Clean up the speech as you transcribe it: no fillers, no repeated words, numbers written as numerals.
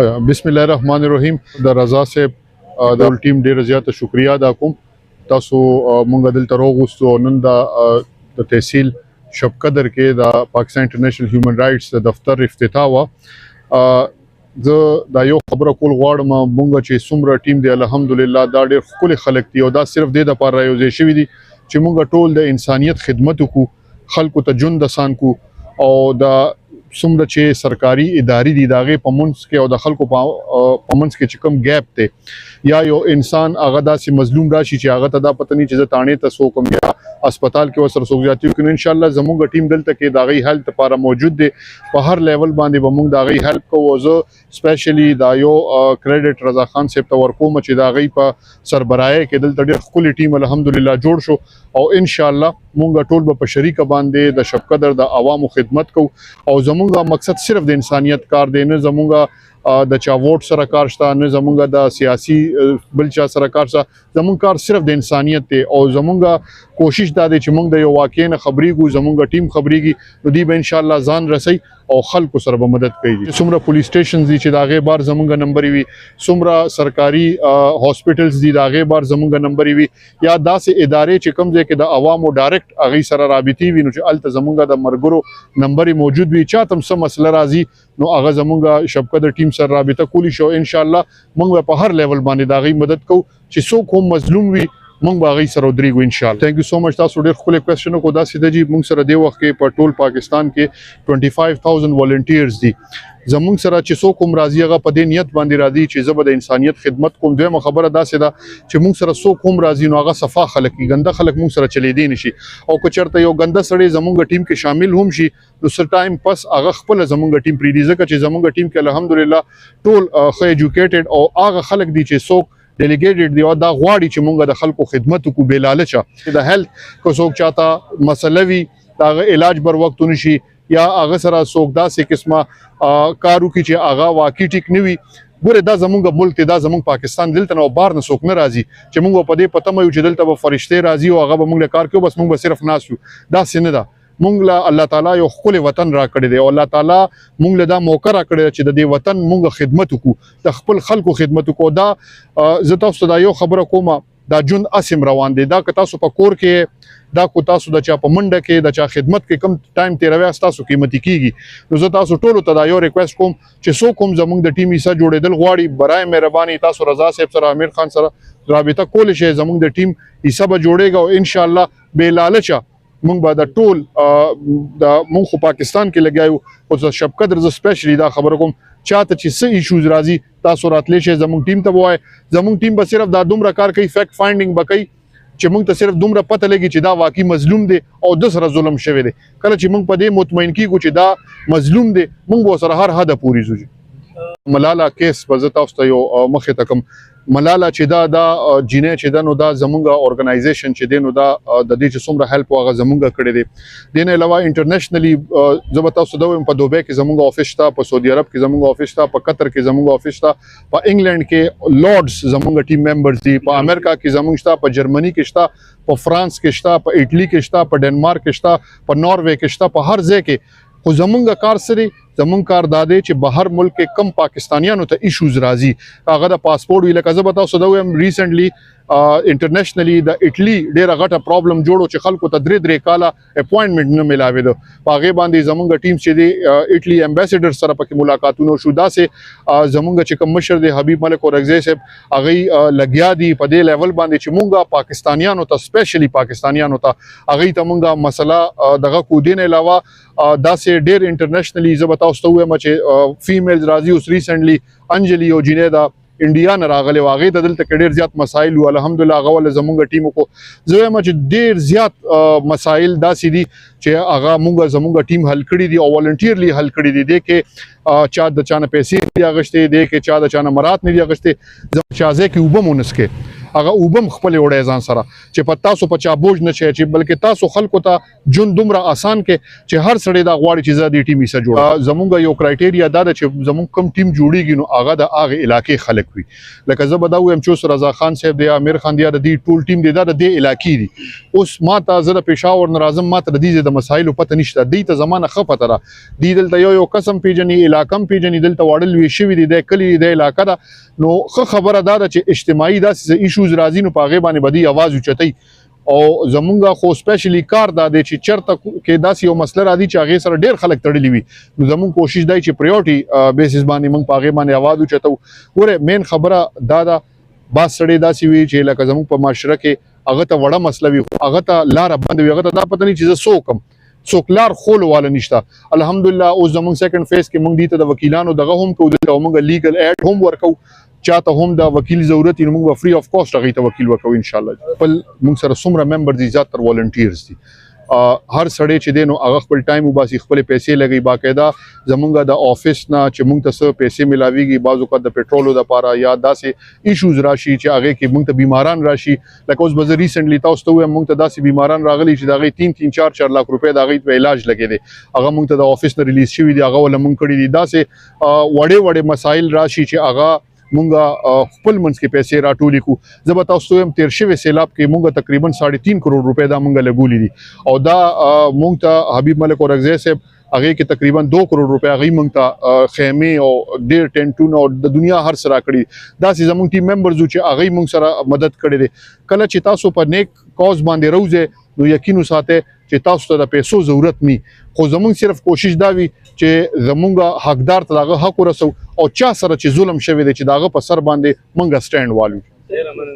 بسم الله الرحمن الرحیم. د رضا صاحب د ټول ټیم ډیره زیاته شکریا ادا کوم. تاسو مونږ دلته راغوستو نن د تحصیل شبقدر کې د پاکستان انټرنیشنل هیومن رائټس د دفتر افتتاح و. زه دا یو خبره کول غواړم، مونږ چې څومره ټیم دی الحمدلله دا ډېر ښکلي خلک دي او دا صرف دې دپاره رایوځای شوي دي چې مونږ ټول د انسانیت خدمت وکړو، خلکو ته ژوند اسان کړو او د څومره چې سرکاري ادارې دي د هغې په منځ کې او د خلکو په منځ کې چې کوم ګیپ دی یا یو انسان هغه داسې مظلوم راشي چې هغه ته دا پته نه چې زه تاڼې ته څوک یم یا هسپتال کې ورسره څوک زیاتي وکړي. انشاءالله زموږ ټیم دلته کې د هغوی هیلپ لپاره موجود دی. په هر لیول باندې به موږ د هغوی هیلپ کوو. زه سپیشلی دا یو کریډټ رضا خان صاحب ته ورکوم چې د هغوی په سربراهۍ کې دلته ډېر ښکلی ټیم الحمدلله جوړ شو او انشاءالله مونږ ټول به په شریکه باندې د شبقدر د عوامو خدمت کوو او زمونږ مقصد صرف د انسانیت کار دی، نه زمونږ د چا ووټ سره کار شته، نه زمونږ د سیاسي بل چا سره کار شته. زمونږ کار صرف د انسانیت دی او زمونږ کوشش دا دی چې مونږ د یو واقع نه خبرېږو، زمونږ ټیم خبرېږي نو دوی به انشاءالله ځان رسوي او خلکو سره به مدد کوي. څومره پولیس سټیشنز دي چې د هغې بار زمونږ نمبرې وي، څومره سرکاري هاسپټلز دي د هغې بار زمونږ نمبرې وي، یا داسې ادارې چې کوم ځای کې د عوامو ډایرکټ هغوی سره رابطې وي نو چې هلته زمونږ د مرګرو نمبرې موجود وي. چاته هم څه مسله راځي نو هغه زمونږ شبقدر ټیم سره رابطه کولی شو. انشاءالله موږ به په هر لیول باندې د هغوی مدد کوو چې څوک هم مظلوم وي مونږ به هغوی سره ودرېږو انشاءالله. تھینک یو سو مچ. تاسو ډېر ښکلی کوېسچن وکړو. داسې ده جي مونږ سره دې وخت کې په ټول پاکستان کې 25,000 والنټیرز دي. زمونږ سره چې څوک هم راځي هغه په دې نیت باندې راځي چې زه به د انسانیت خدمت کوم. دویمه خبره داسې ده چې مونږ سره څوک هم راځي نو هغه صفا خلک وي، ګنده خلک مونږ سره چلېدی نه شي. او که چېرته یو ګنده سړی زمونږ ټیم کې شامل هم شي نو څه ټایم پس هغه خپله زمونږ ټیم پرېږدي، ځکه چې زمونږ ټیم کې الحمدلله ټول ښه ایجوکیټډ او هغه خلک دي چې څوک ډیلیګیټډ دی او دا غواړي چې مونږ د خلکو خدمت وکړو بې لالچه. د هیلث که څوک چاته مسله وي د هغه علاج بر وخت ونشي یا هغه سره څوک داسې قسمه کار وکړي چې هغه واقعي ټیک نه وي. ګوره دا زمونږ ملک دی، دا زمونږ پاکستان، دلته نه بار نه څوک نه راځي چې مونږ په دې پته یو چې دلته به فرشتې راځي او هغه به مونږ له کار کوي، بس مونږ به صرف ناست یو. داسې نه ده. مونږ له الله تعالی یو ښکلی وطن را کړی دی او الله تعالی مونږ له دا موقع را کړې ده چې د دې وطن مونږ خدمت وکړو، د خپل خلکو خدمت وکړو. دا زه تاسو ته دا یو خبره کوم، دا ژوند اسیم روان دی. دا که تاسو په کور کې دا کو تاسو د چا په منډه کې د چا خدمت کې کم ټایم تیروي تاسو قیمتي کیږي. نو زه تاسو ټولو ته دا یو ریکویسټ کوم چې څوک هم زمونږ د ټیم حصه جوړېدل غواړي برای مهرباني تاسو رضا صاحب سره امیر خان سره رابطه کولی شئ. زمونږ د ټیم حصه به جوړېږي او انشاءالله بې لالچه مونږ به د ټول مونږ خو پاکستان کې لګیا یو خو شبقدر زه سپیشلی دا خبره کوم چاته چې څه ایشوز راځي تاسو راتلی شئ زمونږ ټیم ته به وایئ. زمونږ ټیم به صرف دا دومره کار کوي، فیکټ فایندینګ به کوي چې مونږ ته صرف دومره پته لګي چې دا واقعي مظلوم دی او د سره ظلم شوی دی. کله چې مونږ په دې مطمئن کیږو چې دا مظلوم دی مونږ به ورسره هر حده پورې ځو. ملاله کیس به زه تاسو ته یو مخې ته کوم. ملاله چې دا جینۍ چې ده نو دا زمونږ ارګنایزیشن چې دی نو دا د دې چې څومره هیلپ هغه زمونږ کړی دی. دې نه علاوه انټرنیشنلی زه به تاسو ته ووایم په دوبۍ کې زمونږ آفس شته، په سعودي عرب کې زمونږ آفس شته، په قطر کې زمونږ آفس شته، په انګلینډ کې لارډز زمونږ ټیم ممبرز دي، په امریکا کې زمونږ شته، په جرمني کې شته، په فرانس کې شته، په ایټلي کې شته، په ډنمارک کې شته، په ناروے کې شته، په هر ځای کې. خو زمونږ کار سره زمونږ کار دا دی چې بهر ملک کې کم پاکستانیانو ته ایشوز راځي هغه د پاسپورټ وي. لکه زه به تاسو ته ووایم ریسنټلی انټرنیشنلی د ایټلي ډېره غټه پرابلم جوړو چې خلکو ته 3 کاله اپوینټمنټ نه میلاوېده. په هغې باندې زمونږ ټیم چې دی ایټلي امبیسډر سره پکې ملاقاتونه شو. داسې زمونږ چې کوم مشر دی حبیب ملک اورکزی صاحب هغوی لګیا دي په دې لیول باندې چې مونږ پاکستانیانو ته سپیشلی پاکستانیانو ته هغوی ته مونږ مسله دغه کو. دې نه علاوه داسې ډېر انټرنیشنلی زه به تاسو ته ووایم چې فیمیلز راځي. اوس ریسنټلی انجلی یو جینۍ ده انډیا نه راغلی و، هغې ته دلته کې ډېر زیات مسایل وو، الحمدلله هغه ولې زمونږ ټیم وکړو. زه وایم چې ډېر زیات مسایل داسې دي چې هغه زمونږ ټیم حل کړي دي او والنټیرلی حل کړي دي. دې کې چا د چا نه پیسې نه دي اخیستې، دې کې چا د چا نه مراد نه دي اخیستې، چا ځای کې اوبه مو نه څښې هغه وبم خپل وړي ځان سره چې په تاسو په چا بوج نه شي چې بلکې تاسو خلکو ته جون دومره آسان کې چې هر سړی دا غواړي چې زه د ټیم یې سره جوړ زمونږ یو کرایټیریا دا ده چې زمونږ کم ټیم جوړیږي نو هغه د هغه علاقې خلک وي لکه زه به دا وایم چې رضا خان صاحب دی امیر خان دی د دې ټول ټیم دی دا د دې علاقې دي اوس ما ته زه د پېښور نه راځم ما ته د دې د مسایلو پته نشته دی ته زمانه ښه پته را دی دلته یو قسم پیژني علاقم پیژني دلته وړل وی شوي دی د کلی د علاقه ده نو ښه خبره دا ده چې اجتماعي داسې ایشوز راځي نو په هغې باندې بدی اواز اوچتئ او زمونږ خو سپیشلی کار دا دی چې چرته کې داسې یو مسله راځي چې هغې سره ډېر خلک تړلي وي نو زمونږ کوشش دی چې پریورټي بیسس باندې موږ په هغې باندې اواز اوچتو ګوره مین خبره دا ده بعض سړی داسې وي چې لکه زمونږ په معاشره کې هغه ته وړه مسله وي هغه ته لاره بنده وي هغه ته دا پته نه چې زه څوک یم څوک لار خولو والا نشته الحمدلله اوس زمونږ سیکنډ فیز کې موږ دې ته د وکیلانو دغه هم کوو دلته موږ لیګل ایډ هم ورکوو چاته هم د وکیل ضرورت یې موږ به فری اف کاسټ هغې ته وکیل ورکوو انشاءالله خپل موږ سره څومره ممبر دي زیاتر والنټیرز دي هر سړی چې دی نو هغه خپل ټایم وباسي خپل پیسې لګوي باقاعده زمونږ د آفس نه چې موږ ته څه پیسې ملاویږي بعض اوقات د پټرولو دپاره یا داسې ایشوز راشي چې هغې کې موږ ته بیماران راشي لکه اوس به زه ریسنټلی تاسو ته ووایم موږ ته داسې بیماران راغلي چې د هغې 3-4 لاک روپۍ د هغې په علاج لګېدی هغه موږ ته د آفس نه ریلیز شوي دي هغه وله موږ کړي دي داسې وړې مسایل راشي چې هغه مونږه خپل منځ کې پیسې راټولې کو زه به تاسو ته وایم تېر شوي سیلاب کې مونږه تقریبا 3.5 کروڑ روپۍ دا مونږه لګولي دي او دا مونږ ته حبیب ملک اورکزی صاحب هغې کې تقریبا 2 کروڑ روپۍ هغې مونږ ته خیمې او ډېر ټینټونه او د دنیا هر څه راکړي داسې زمونږ ټیم ممبرز چې هغې مونږ سره مدد کړی دی کله چې تاسو په نیک کاز باندې روځئ نو یقین وساتئ چې تاسو ته د پیسو ضرورت نی خو زمونږ صرف کوشش دا وي چې زمونږ حقدار ته د هغه حق ورسو او چا سره چې ظلم شوی دی چې د هغه په سر باندې مونږ سټینډ والو